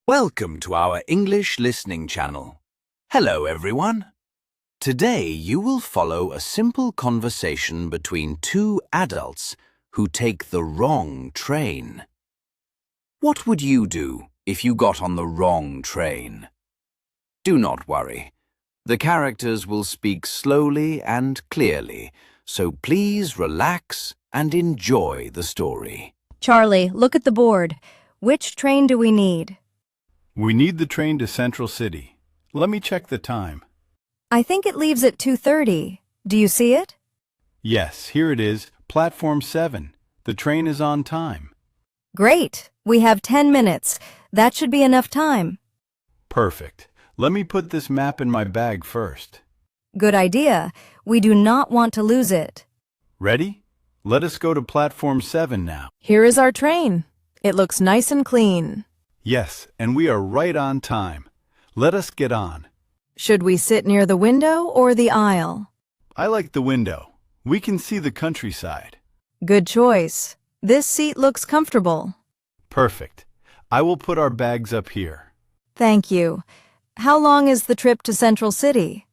Welcome to our English listening channel. Hello everyone. Today you will follow a simple conversation between two adults who take the wrong train. What would you do if you got on the wrong train? Do not worry. The characters will speak slowly and clearly, so please relax and enjoy the story. Charlie, look at the board. Which train do we need? We need the train to Central City. Let me check the time. I think it leaves at 2:30. Do you see it? Yes, here it is, Platform 7. The train is on time. Great. We have 10 minutes. That should be enough time. Perfect. Let me put this map in my bag first. Good idea. We do not want to lose it. Ready? Let us go to Platform 7 now. Here is our train. It looks nice and clean. Yes, and we are right on time. Let us get on. Should we sit near the window or the aisle? I like the window. We can see the countryside. Good choice. This seat looks comfortable. Perfect. I will put our bags up here. Thank you. How long is the trip to Central City?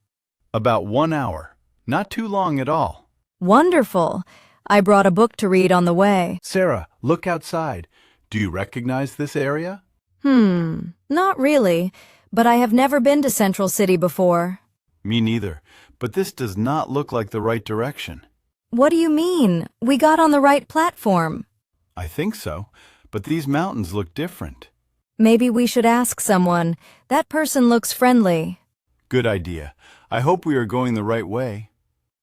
About 1 hour. Not too long at all. Wonderful. I brought a book to read on the way. Sarah, look outside. Do you recognize this area? Not really, but I have never been to Central City before. Me neither, but this does not look like the right direction. What do you mean? We got on the right platform. I think so, but these mountains look different. Maybe we should ask someone. That person looks friendly. Good idea. I hope we are going the right way.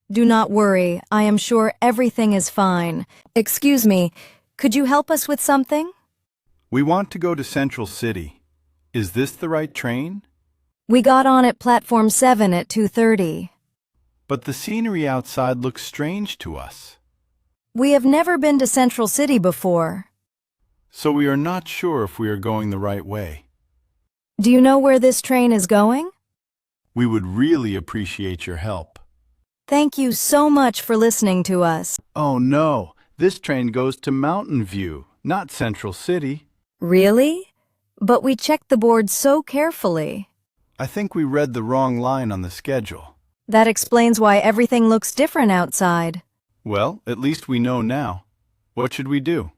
Do not worry. I am sure everything is fine. Excuse me, could you help us with something? We want to go to Central City. Is this the right train? We got on at Platform 7 at 2:30. But the scenery outside looks strange to us. We have never been to Central City before. So we are not sure if we are going the right way. Do you know where this train is going? We would really appreciate your help. Thank you so much for listening to us. Oh no, this train goes to Mountain View, not Central City. Really? But we checked the board so carefully. I think we read the wrong line on the schedule. That explains why everything looks different outside. Well, at least we know now. What should we do?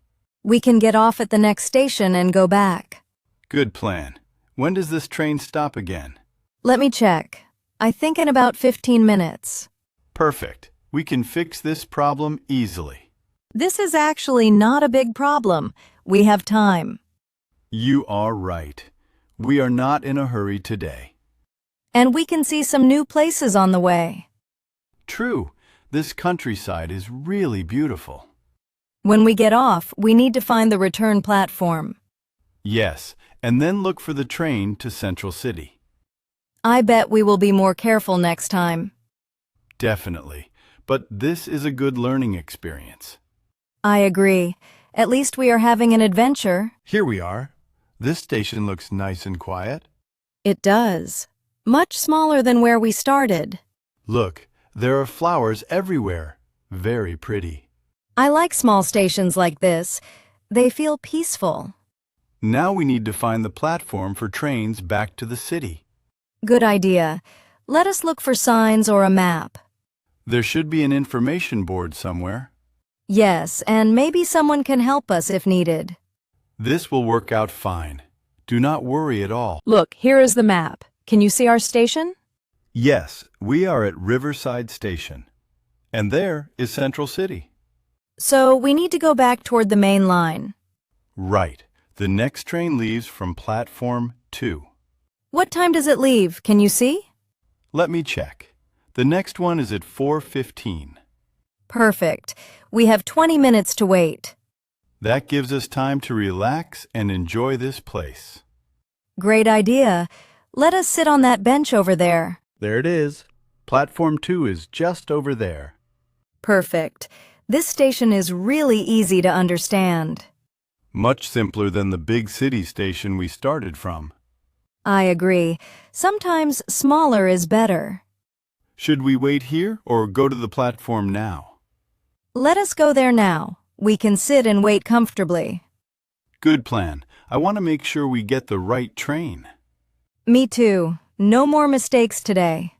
We can get off at the next station and go back. Good plan. When does this train stop again? Let me check. I think in about 15 minutes. Perfect. We can fix this problem easily. This is actually not a big problem. We have time. You are right. We are not in a hurry today. And we can see some new places on the way. True. This countryside is really beautiful. When we get off, we need to find the return platform. Yes, and then look for the train to Central City. I bet we will be more careful next time. Definitely. But this is a good learning experience. I agree. At least we are having an adventure. Here we are. This station looks nice and quiet. It does. Much smaller than where we started. Look, there are flowers everywhere. Very pretty. I like small stations like this. They feel peaceful. Now we need to find the platform for trains back to the city. Good idea. Let us look for signs or a map. There should be an information board somewhere. Yes, and maybe someone can help us if needed. This will work out fine. Do not worry at all. Look, here is the map. Can you see our station? Yes, we are at Riverside Station. And there is Central City. So we need to go back toward the main line. Right. The next train leaves from Platform 2. What time does it leave? Can you see? Let me check. The next one is at 4:15. Perfect. We have 20 minutes to wait. That gives us time to relax and enjoy this place. Great idea. Let us sit on that bench over there. There it is. Platform 2 is just over there. Perfect. This station is really easy to understand. Much simpler than the big city station we started from. I agree. Sometimes smaller is better. Should we wait here or go to the platform now? Let us go there now. We can sit and wait comfortably. Good plan. I want to make sure we get the right train. Me too. No more mistakes today.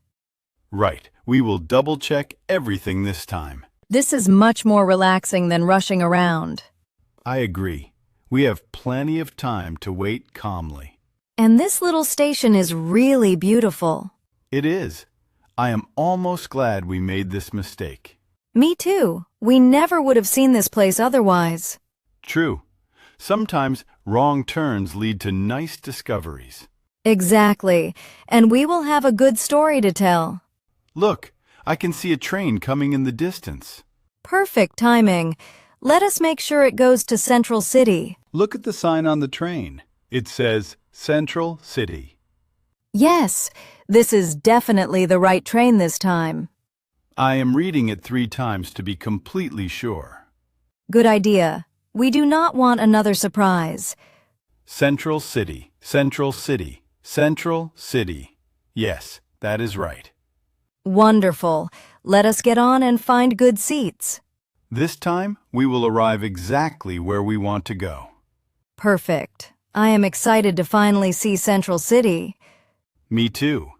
Right. We will double-check everything this time. This is much more relaxing than rushing around. I agree. We have plenty of time to wait calmly. And this little station is really beautiful. It is. I am almost glad we made this mistake. Me too. We never would have seen this place otherwise. True. Sometimes wrong turns lead to nice discoveries. Exactly. And we will have a good story to tell. Look, I can see a train coming in the distance. Perfect timing. Let us make sure it goes to Central City. Look at the sign on the train. It says Central City. Yes, this is definitely the right train this time. I am reading it 3 times to be completely sure. Good idea. We do not want another surprise. Central City, Central City, Central City. Yes, that is right. Wonderful. Let us get on and find good seats. This time, we will arrive exactly where we want to go. Perfect. I am excited to finally see Central City. Me too.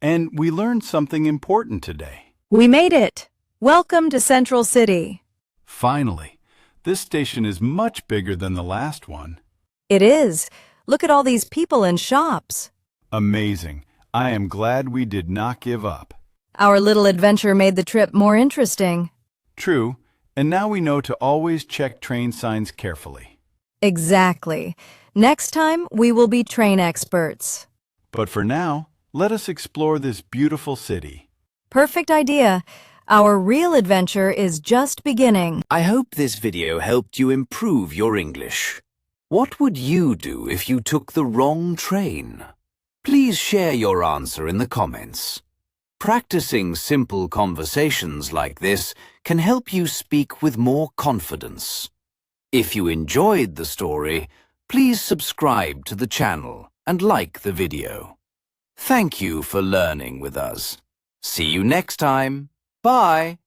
And we learned something important today. We made it. Welcome to Central City. Finally, this station is much bigger than the last one. It is. Look at all these people and shops. Amazing. I am glad we did not give up. Our little adventure made the trip more interesting. True, and now we know to always check train signs carefully. Exactly. Next time, we will be train experts. But for now, let us explore this beautiful city. Perfect idea. Our real adventure is just beginning. I hope this video helped you improve your English. What would you do if you took the wrong train? Please share your answer in the comments. Practicing simple conversations like this can help you speak with more confidence. If you enjoyed the story, please subscribe to the channel and like the video. Thank you for learning with us. See you next time. Bye.